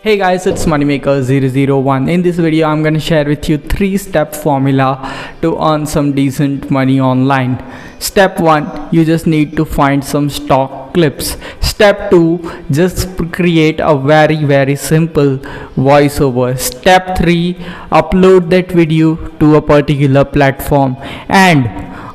Hey guys, it's Moneymaker001. In this video, I'm going to share with you 3-step formula to earn some decent money online. Step 1, you just need to find some stock clips. Step 2, just create a very simple voiceover. Step 3, upload that video to a particular platform and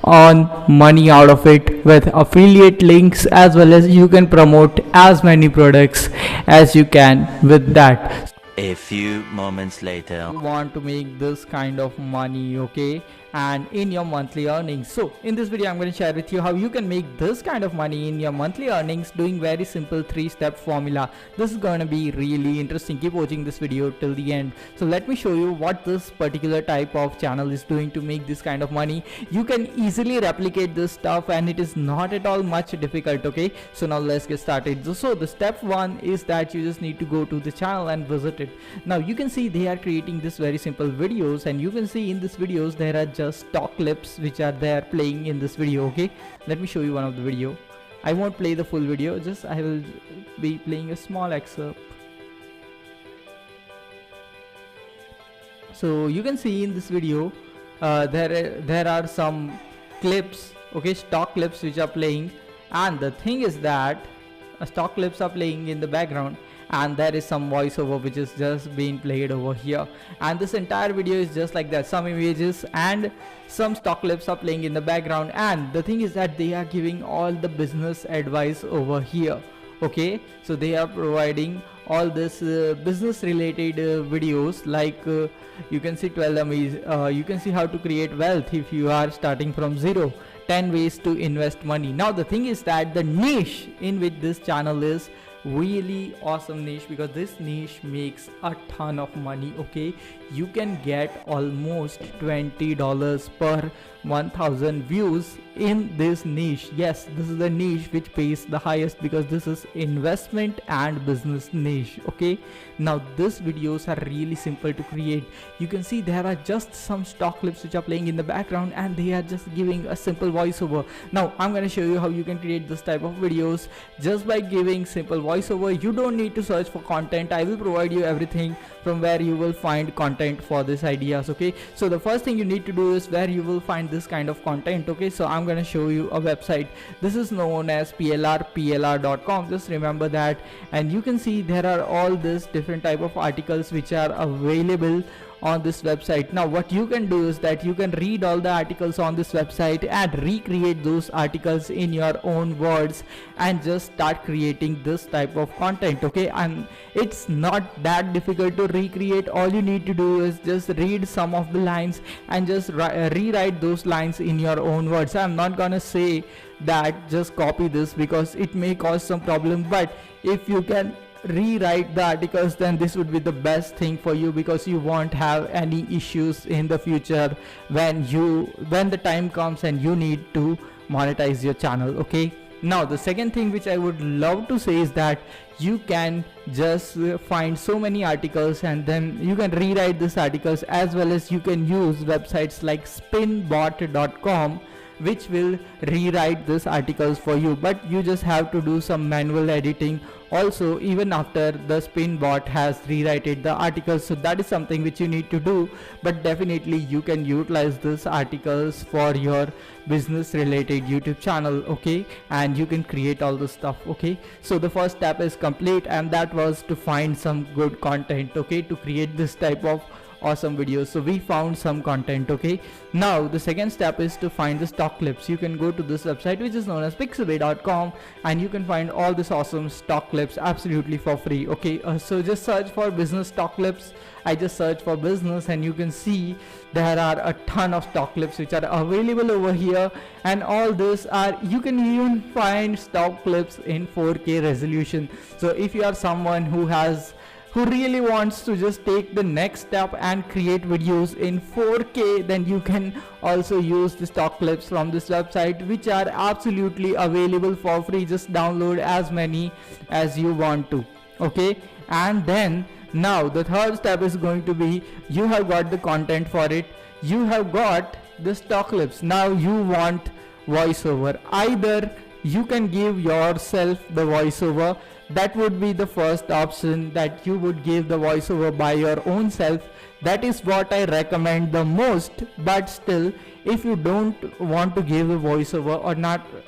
earn money out of it with affiliate links, as well as you can promote as many products as you can with that. A few moments later. You want to make this kind of money, okay, and in your monthly earnings. So in this video, I'm going to share with you how you can make this kind of money in your monthly earnings doing very simple 3-step formula. This is going to be really interesting. Keep watching this video till the end. So let me show you what this particular type of channel is doing to make this kind of money. You can easily replicate this stuff and it is not at all much difficult, okay. So now let's get started. So the step 1 is that you just need to go to the channel and visit it. Now you can see they are creating this very simple videos, and you can see in these videos there are just stock clips which are there playing in this video, okay. Let me show you one of the video. I won't play the full video, just I will be playing a small excerpt. So you can see in this video there are some clips, okay, stock clips which are playing, and the thing is that stock clips are playing in the background, and there is some voiceover which is just being played over here, and this entire video is just like that. Some images and some stock clips are playing in the background, and the thing is that they are giving all the business advice over here, okay. So they are providing all this business related videos, like you can see 12 you can see how to create wealth if you are starting from zero, 10 ways to invest money. Now the thing is that the niche in which this channel is really awesome niche, because this niche makes a ton of money, okay. You can get almost $20 per 1000 views in this niche. Yes, this is the niche which pays the highest, because this is investment and business niche, okay. Now these videos are really simple to create. You can see there are just some stock clips which are playing in the background, and they are just giving a simple voiceover. Now I'm going to show you how you can create this type of videos just by giving simple voiceover. You don't need to search for content. I will provide you everything from where you will find content for these ideas, okay. So the first thing you need to do is where you will find this kind of content, okay. So I'm going to show you a website. This is known as plr.com. Just remember that, and you can see there are all these different type of articles which are available on this website. Now what you can do is that you can read all the articles on this website and recreate those articles in your own words and just start creating this type of content, okay. And it's not that difficult to recreate. All you need to do is just read some of the lines and just rewrite those lines in your own words. I'm not gonna say that just copy this because it may cause some problem, but if you can rewrite the articles, then this would be the best thing for you, because you won't have any issues in the future when the time comes and you need to monetize your channel, okay. Now the second thing which I would love to say is that you can just find so many articles, and then you can rewrite these articles, as well as you can use websites like spinbot.com which will rewrite these articles for you, but you just have to do some manual editing also even after the spin bot has rewritten the articles. So that is something which you need to do, but definitely you can utilize these articles for your business related YouTube channel, okay, and you can create all this stuff, okay. So the first step is complete, and that was to find some good content, okay, to create this type of awesome videos. So we found some content, okay. Now the second step is to find the stock clips. You can go to this website which is known as pixabay.com, and you can find all this awesome stock clips absolutely for free, okay. So just search for business stock clips. I just search for business, and you can see there are a ton of stock clips which are available over here, and all this are, you can even find stock clips in 4K resolution. So if you are someone who really wants to just take the next step and create videos in 4K, then you can also use the stock clips from this website, which are absolutely available for free. Just download as many as you want to, okay. And then now the third step is going to be, you have got the content for it, you have got the stock clips, now you want voiceover. Either you can give yourself the voiceover, that would be the first option, that you would give the voiceover by your own self. That is what I recommend the most. But still, if you don't want to give the voiceover or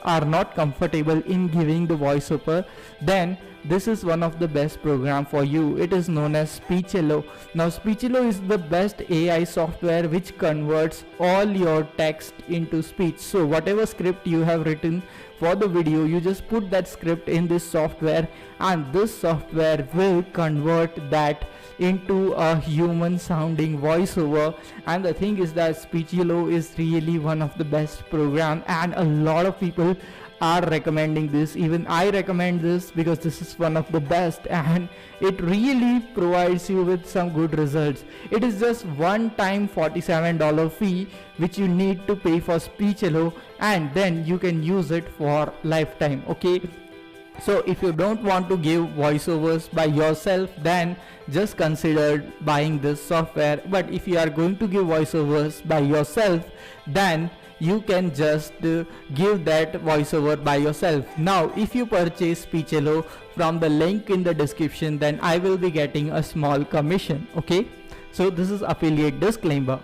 are not comfortable in giving the voiceover, then this is one of the best program for you. It is known as Speechelo. Now Speechelo is the best AI software which converts all your text into speech. So whatever script you have written for the video, you just put that script in this software, and this software will convert that into a human sounding voiceover. And the thing is that Speechelo is really one of the best program, and a lot of people are recommending this. Even I recommend this because this is one of the best, and it really provides you with some good results. It is just one time $47 fee which you need to pay for Speechelo, and then you can use it for lifetime. Okay, so if you don't want to give voiceovers by yourself, then just consider buying this software. But if you are going to give voiceovers by yourself, then you can just give that voiceover by yourself. Now if you purchase Speechelo from the link in the description, then I will be getting a small commission. Okay, so this is affiliate disclaimer.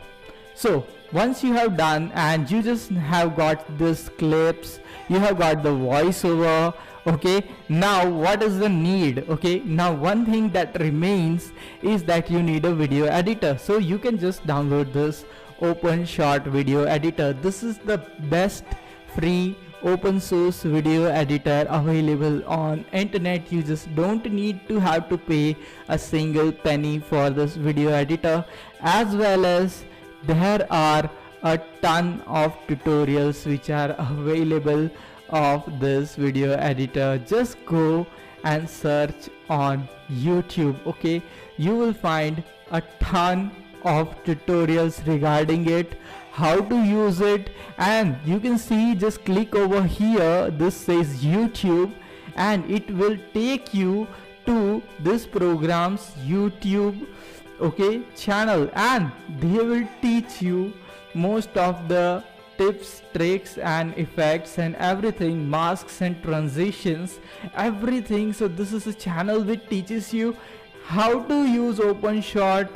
So once you have done and you just have got this clips, you have got the voiceover. Okay, now what is the need? Okay, now one thing that remains is that you need a video editor. So you can just download this OpenShot video editor. This is the best free open source video editor available on internet. You just don't need to have to pay a single penny for this video editor, as well as there are a ton of tutorials which are available of this video editor. Just go and search on YouTube. Okay, you will find a ton of tutorials regarding it, how to use it. And you can see, just click over here, this says YouTube, and it will take you to this program's YouTube, okay, channel, and they will teach you most of the tips, tricks and effects and everything, masks and transitions, everything. So this is a channel which teaches you how to use OpenShot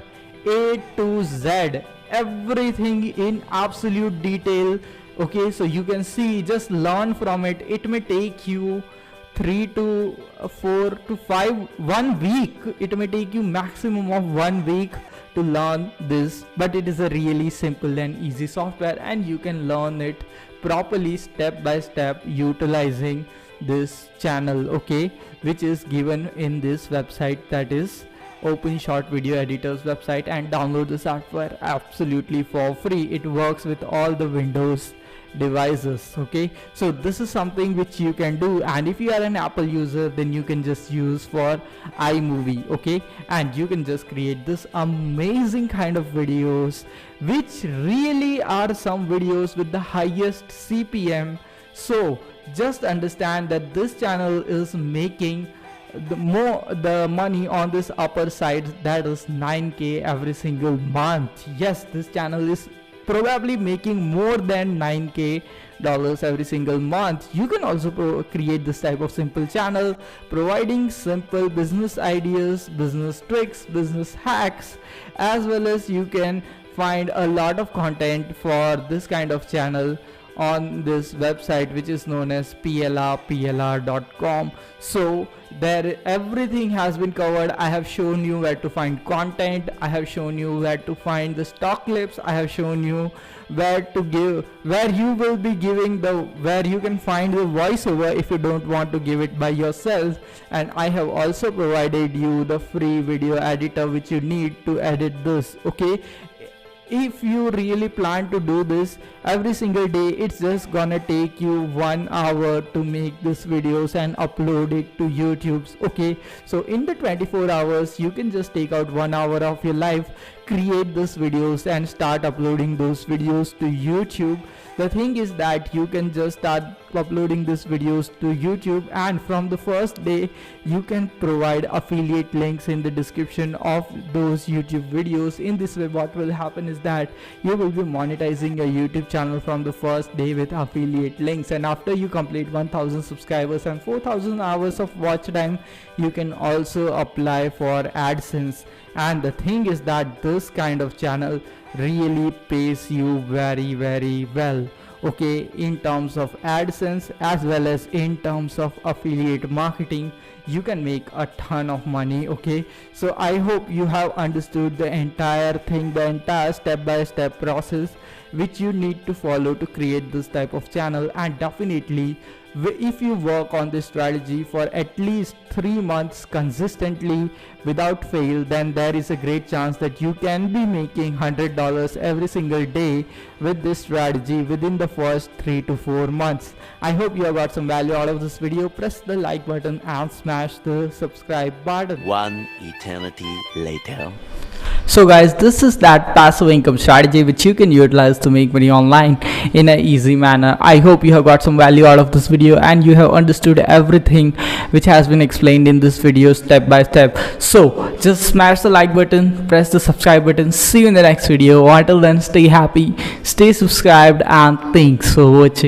A to Z, everything in absolute detail. Okay, so you can see, just learn from it. It may take you 3 to 4 to 5, 1 week. It may take you maximum of 1 week to learn this, but it is a really simple and easy software, and you can learn it properly step by step utilizing this channel, okay, which is given in this website, that is OpenShot video editor's website. And download the software absolutely for free. It works with all the Windows devices. Okay, so this is something which you can do, and if you are an Apple user, then you can just use for iMovie. Okay, and you can just create this amazing kind of videos, which really are some videos with the highest CPM. So just understand that this channel is making the money on this upper side, that is 9K every single month. Yes, this channel is probably making more than 9K dollars every single month. You can also create this type of simple channel, providing simple business ideas, business tricks, business hacks, as well as you can find a lot of content for this kind of channel on this website, which is known as plr.com. So there everything has been covered. I have shown you where to find content, I have shown you where to find the stock clips, I have shown you where you will be giving where you can find the voiceover if you don't want to give it by yourself, and I have also provided you the free video editor which you need to edit this. Okay, if you really plan to do this every single day, it's just gonna take you 1 hour to make these videos and upload it to YouTube. Okay, so in the 24 hours you can just take out 1 hour of your life, create these videos and start uploading those videos to YouTube. The thing is that you can just start uploading these videos to YouTube, and from the first day you can provide affiliate links in the description of those YouTube videos. In this way, what will happen is that you will be monetizing your YouTube channel from the first day with affiliate links, and after you complete 1000 subscribers and 4000 hours of watch time, you can also apply for AdSense. And the thing is that this kind of channel really pays you very well, okay, in terms of AdSense as well as in terms of affiliate marketing. You can make a ton of money, okay. So I hope you have understood the entire thing, the entire step-by-step process which you need to follow to create this type of channel. And definitely, if you work on this strategy for at least 3 months consistently without fail, then there is a great chance that you can be making $100 every single day with this strategy within the first 3 to 4 months. I hope you have got some value out of this video. Press the like button and smash the subscribe button. One eternity later. So guys, this is that passive income strategy which you can utilize to make money online in an easy manner. I hope you have got some value out of this video and you have understood everything which has been explained in this video step by step. So just smash the like button, press the subscribe button. See you in the next video. Until then, stay happy, stay subscribed, and thanks for watching.